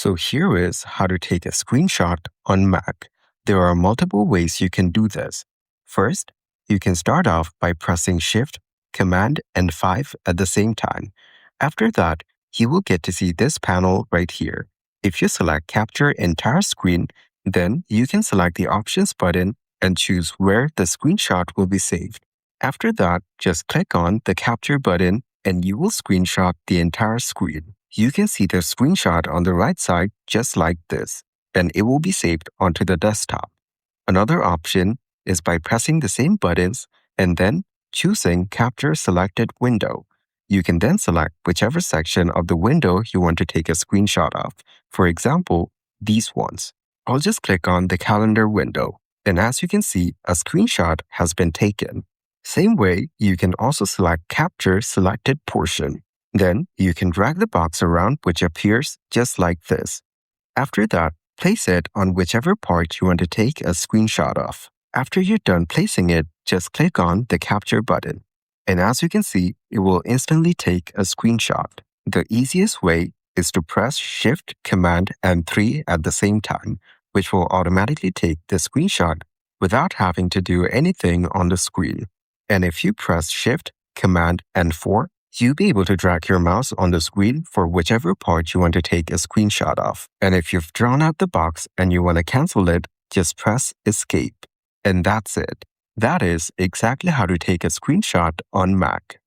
So here is how to take a screenshot on Mac. There are multiple ways you can do this. First, you can start off by pressing Shift, Command, and 5 at the same time. After that, you will get to see this panel right here. If you select Capture Entire Screen, then you can select the Options button and choose where the screenshot will be saved. After that, just click on the Capture button and you will screenshot the entire screen. You can see the screenshot on the right side just like this, and it will be saved onto the desktop. Another option is by pressing the same buttons and then choosing Capture Selected Window. You can then select whichever section of the window you want to take a screenshot of. For example, these ones. I'll just click on the calendar window, and as you can see, a screenshot has been taken. Same way, you can also select Capture Selected Portion. Then you can drag the box around, which appears just like this. After that, place it on whichever part you want to take a screenshot of. After you're done placing it, just click on the Capture button. And as you can see, it will instantly take a screenshot. The easiest way is to press Shift, Command, and 3 at the same time, which will automatically take the screenshot without having to do anything on the screen. And if you press Shift, Command, and 4, you'll be able to drag your mouse on the screen for whichever part you want to take a screenshot of. And if you've drawn out the box and you want to cancel it, just press Escape. And that's it. That is exactly how to take a screenshot on Mac.